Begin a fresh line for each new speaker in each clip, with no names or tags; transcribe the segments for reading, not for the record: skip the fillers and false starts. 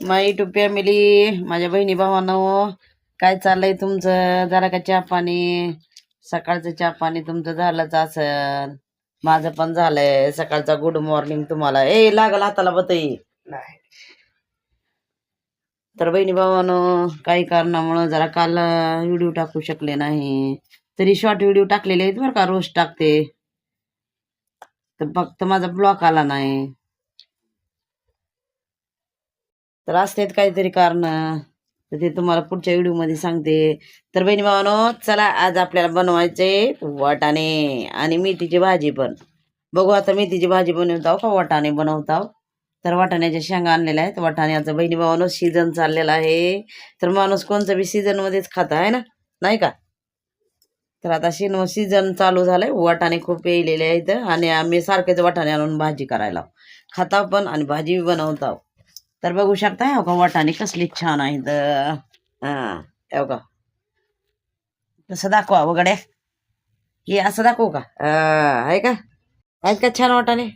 माय YouTube family, माझ्या बहिणी भावांनो, काय चाललंय तुमचं? जरा का चहा पाणी? सकाळचं चहा पाणी तुमचं झालंच असेल, माझं पण झालंय. सकाळचा गुड मॉर्निंग तुम्हाला. लागल हाताला बतई. तर बहिणी भावांनो, काही कारणामुळं जरा काल व्हिडिओ टाकू शकले नाही, तरी शॉर्ट व्हिडिओ टाकलेले आहेत बरं का, रोज टाकते. तर फक्त माझा ब्लॉक आला नाही. तर असतेच काहीतरी कारण, तर ते तुम्हाला पुढच्या व्हिडिओ मध्ये सांगते. तर बहिणी भावानो, चला आज आपल्याला बनवायचे वाटाणे आणि मेथीची भाजी पण. बघू आता मेथीची भाजी बनवताव का वाटाणे बनवताव. तर वाटाण्याच्या शेंगा आणलेल्या आहेत. वाटाण्याचं बहिणी भावानो सीझन चाललेला आहे, तर माणूस कोणतं बी सीझन मध्येच खात आहे ना, नाही का? तर आता सीझन चालू झालाय, वाटाणे खूप येलेले आहेत आणि आम्ही सारखेच वाटाणे आणून भाजी करायला खाताव पण आणि भाजी बनवताव. तर बघू शकता, हो का वाटाणे कसली छान आहेत. हा, हो का, कसं दाखवा वगड्या, हे असं दाखवू का? आहे का? आहेत का छान वाटाणे?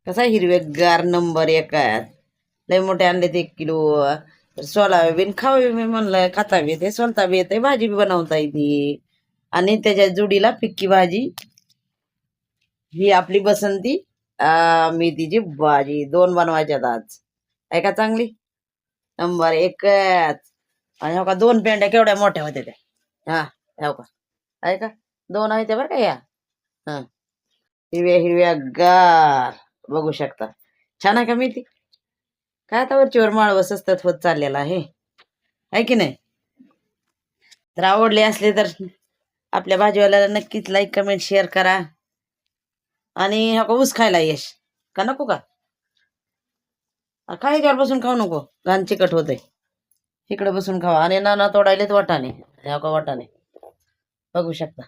कसा हिरवेगार नंबर एक आहेत. लय मोठे आणले ते 1 किलो. सोलाबीन खावे मी म्हणलं, खाता बी येते, सोलता बी येते, भाजी बी बनवता येते. आणि त्याच्या जुडीला फिक्की भाजी, ही आपली बसंती मेथीची भाजी, 2 बनवायच्यात आज. आहे का चांगली? नंबर एकच. आणि हो का, 2 पेंड्या केवढ्या मोठ्या होत्या त्या. हा, हो का, आहे का? 2 आहे त्या बरं का या. हा, हिरव्या हिरव्या गार, बघू शकता. छान आहे का मेथी? काय आता वरचीवर माळव स्वस्तात होत चाललेला आहे की नाही? तर आवडले असले तर आपल्या भाजीवाल्याला नक्कीच लाईक कमेंट शेअर करा. आणि हा का ऊस खायला यश का नको का? काय याच्यावर बसून खाऊ नको, घाण चिकट होतंय. इकडे बसून खावा. आणि नाना तोडायलेत वाटाणे, ह्या का वाटाणे बघू शकता.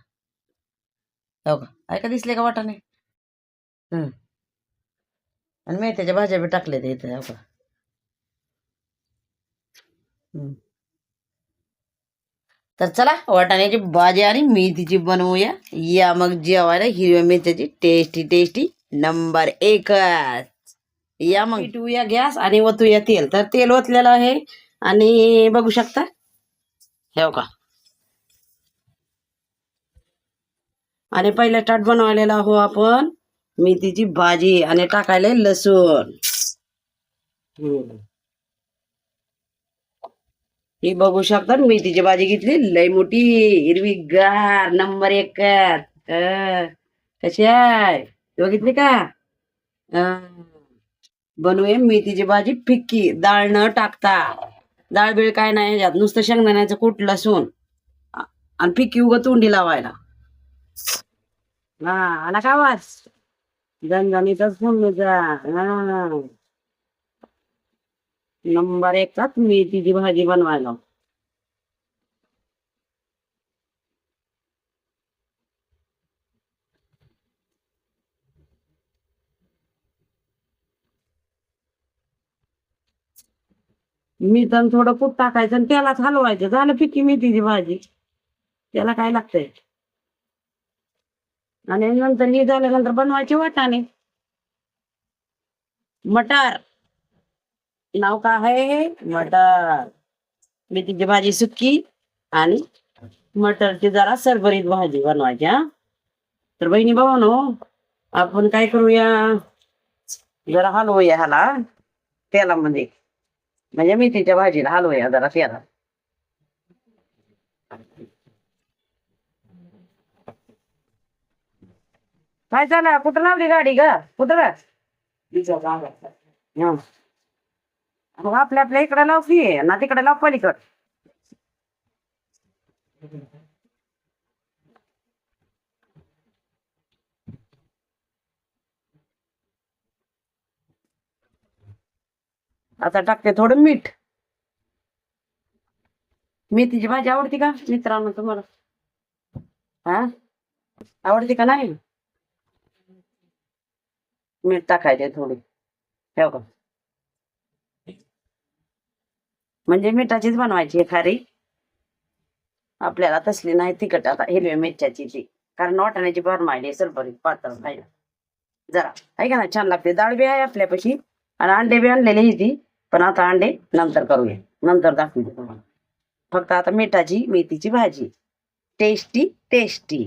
हो का, ऐका दिसले का वाटाणे? हम्म, आणि मेथ्याच्या भाज्या बी टाकले ते इथे, हो का. तर चला वाटाण्याची भाजी आणि मेथीची बनवूया. या मग जेवायला हिरव्या मेथ्याची टेस्टी टेस्टी नंबर एकच. या मग पेटवूया गॅस आणि ओतूया तेल. तर तेल ओतलेलं आहे आणि बघू शकता, हे का. आणि पहिला स्टार्ट बनवायला हो आपण मेथीची भाजी आणि टाकायला लसूण. ही बघू शकता, मेथीची भाजी घेतली लय मोठी, हिरवी गार नंबर एक. कशी आहे बघितली का? बनवूया मेथीची भाजी फिक्की, डाळ न टाकता. डाळ बिळ काय नाही ह्याच्यात, नुसतं शेंगदाण्याचं कूट, लसूण आणि फिक्की उगं तोंडी लावायला. हा, आला का आवाज? झणझणीतच फोडणीचा. हा, नंबर एकच मेथीची भाजी बनवायला. मीठ आणि थोडं कूट टाकायचं आणि त्यालाच हलवायचं, झालं फिक्की मेथीची भाजी. त्याला काय लागतंय? आणि नंतर हे झाल्यानंतर बनवायचे वाटाणे. मटार, नाव का आहे? मटार. मेथीची भाजी सुक्की आणि मटरची जरा सरभरीत भाजी बनवायची. हा, तर बहिणी भावानो, आपण काय करूया, जरा हलवूया ह्याला तेलामध्ये, म्हणजे मेथीच्या भाजीला हलवूया जरा तेलात. काय झालं? कुठं लावली गाडी ग? कुठं? हं. मग आपल्या आपल्या इकडे लाव की, ना तिकडे लाव पलीकड. आता टाकते थोडं मीठ. मेथीची भाजी आवडती का मित्रांनो तुम्हाला? हा, आवडती का नाही? मीठ टाकायचे थोडी, ठेव का, म्हणजे मिठाचीच बनवायची खारी. आपल्याला तसली नाही तिखट, आता हिरव्या मिरच्याची ती, कारण वाटाण्याची भरमायली सरभरीत पातळ खायला जरा, आहे का ना, छान लागते. डाळ बी आहे आपल्यापाशी आणि अंडे बी आणलेले ती. पण आता अंडे नंतर करूया, नंतर दाखवते तुम्हाला. फक्त आता मिठाची मेथीची भाजी टेस्टी टेस्टी.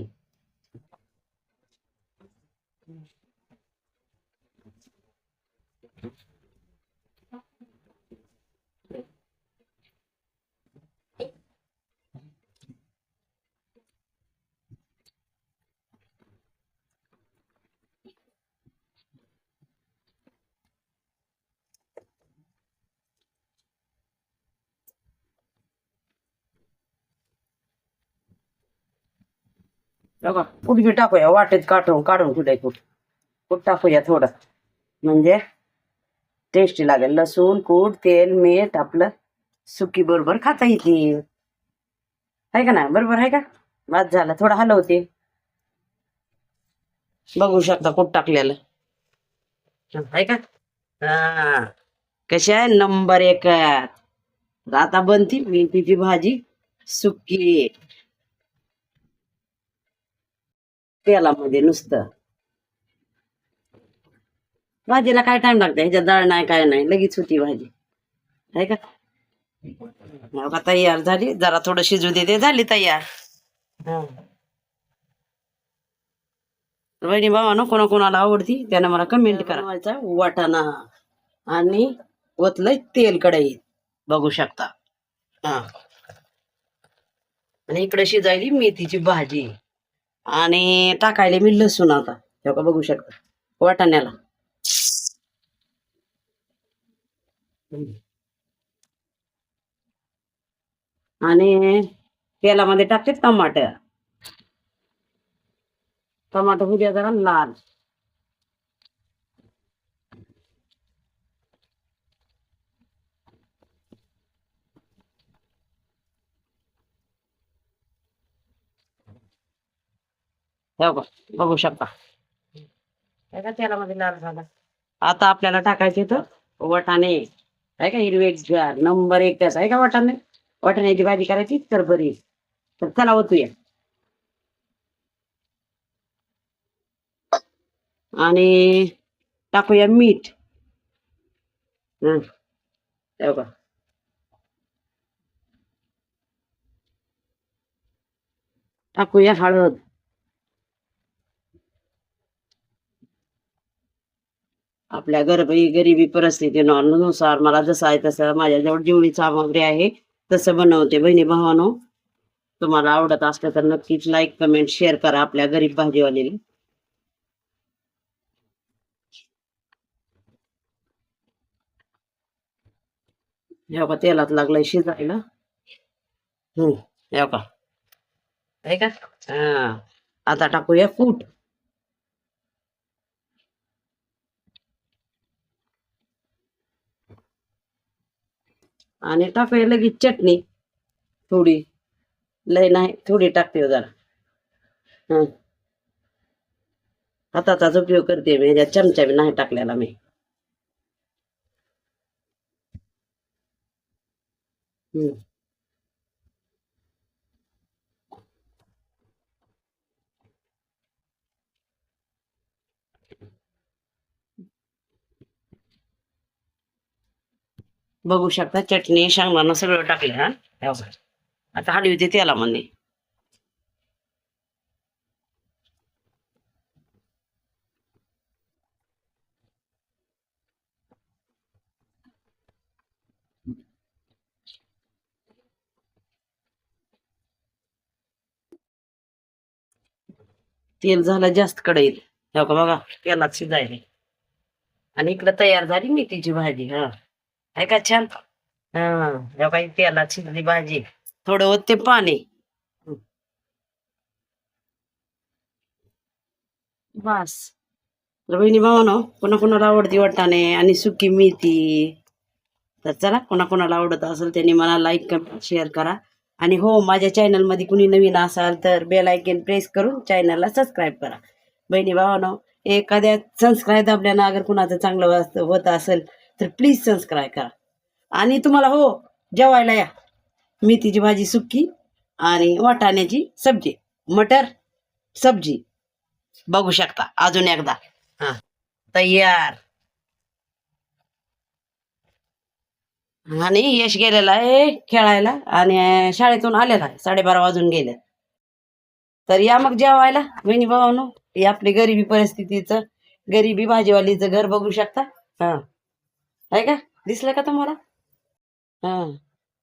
बघा कुठ बी टाकूया, वाटेत काढून काढून कुठे कुठ टाकूया थोडं, म्हणजे टेस्टी लागेल. लसूण कूट तेल मीठ आपलं सुकी बरोबर खाता येते, आहे का ना? बरोबर आहे का? बाद झाला, थोडं हलवते. बघू शकता कुठ टाकलेलं, आहे का? हा, कशी आहे? नंबर एक. आता बनती मेथीची भाजी सुकी तेलामध्ये नुसतं. भाजीला काय टाइम लागतं? ह्याच्यात डाळ नाही काय नाही, लगेच होती भाजी, आहे का? हो का, तयार झाली. जरा थोडं शिजू देते, झाली तयार. वहिनी भावानं कोणाकोणाला आवडती त्यानं मला कमेंट करायचा. वाटाणा आणि ओतलंय तेल कढईत, बघू शकता. हा, आणि इकडे शिजायली मेथीची भाजी आणि टाकायला मी लसूण आता, हे का बघू शकता वाटाण्याला. आणि तेलामध्ये टाकते टमाटर. टमाटर उद्या जरा लाल. हे बघ, बघू शकता का तेलामध्ये लाल झाला. आता आपल्याला टाकायचे तर वाटाणे, आहे का? हिरवेगार नंबर एक त्याचा, आहे का? वाटाणे, वाटाण्याची भाजी करायची तर बरी. तर चला होतूया. आणि टाकूया मीठ. हं, हे बघा. टाकूया हळद. आपल्या गरिबी परिस्थितीनुसार मला जसं आहे तसं, माझ्याजवळ जेवढी सामग्री आहे तसं बनवते. बहिणी भावानो, तुम्हाला आवडत असलं तर नक्कीच लाईक कमेंट शेअर करा आपल्या गरीब भाजीवालीला. हे का तेलात लागलंय शिजायला. हे का, आहे का? हा, आता टाकूया कूट. आणि टाकूया लगेच चटणी थोडी, लय नाही, थोडी टाकते हो जरा. हं, हाताचाच उपयोग करते मी, ह्याच्यात चमचा बी नाही टाकलेला मी. हं, बघू शकता चटणी शेंगदाणा सगळं टाकले. हा, हे बघा. आता हलवते तेलामध्ये. तेल झालं जास्त कढईत, हे का बघा, तेलात शिजायले. आणि इकडं तयार झाली मेथीची भाजी. हा, आहे का छान? हा, हे काही तेलात शिजली भाजी. थोडं ओतते पाणी. बस. तर बहिणी भावानो, कोणाकोणाला आवडती वाटाणे आणि सुकी मेथी, तर चला, कोणाकोणाला आवडत असेल त्यांनी मला लाईक कमेंट शेअर करा. आणि हो, माझ्या चॅनलमध्ये कुणी नवीन असाल तर बेल आयकॉन प्रेस करून चॅनलला सबस्क्राईब करा. बहिणी भावानो, एखाद्या सबस्क्राईब दाबल्यानं अगर कुणाचं चांगलं होत असेल तर प्लीज सबस्क्राईब करा. आणि तुम्हाला हो, जेवायला या. मेथीची भाजी सुकी आणि वाटाण्याची सब्जी, मटर सब्जी, बघू शकता अजून एकदा. हा, तयार. आणि यश गेलेला आहे खेळायला आणि शाळेतून आलेला आहे 12:30 वाजून गेले. तर या मग जेवायला बहिणी भावानो. हे आपली गरिबी परिस्थितीचं गरिबी भाजीवालीचं घर बघू शकता. हा आहे का, दिसलं का तुम्हाला? हा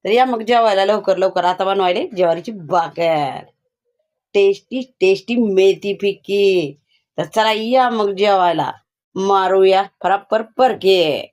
तर या मग जेवायला लवकर लवकर. आता बनवायले ज्वारीची भाकर, टेस्टी टेस्टी मेथी फिक्की. तर चला या मग जेवायला, मारूया फरापर परके.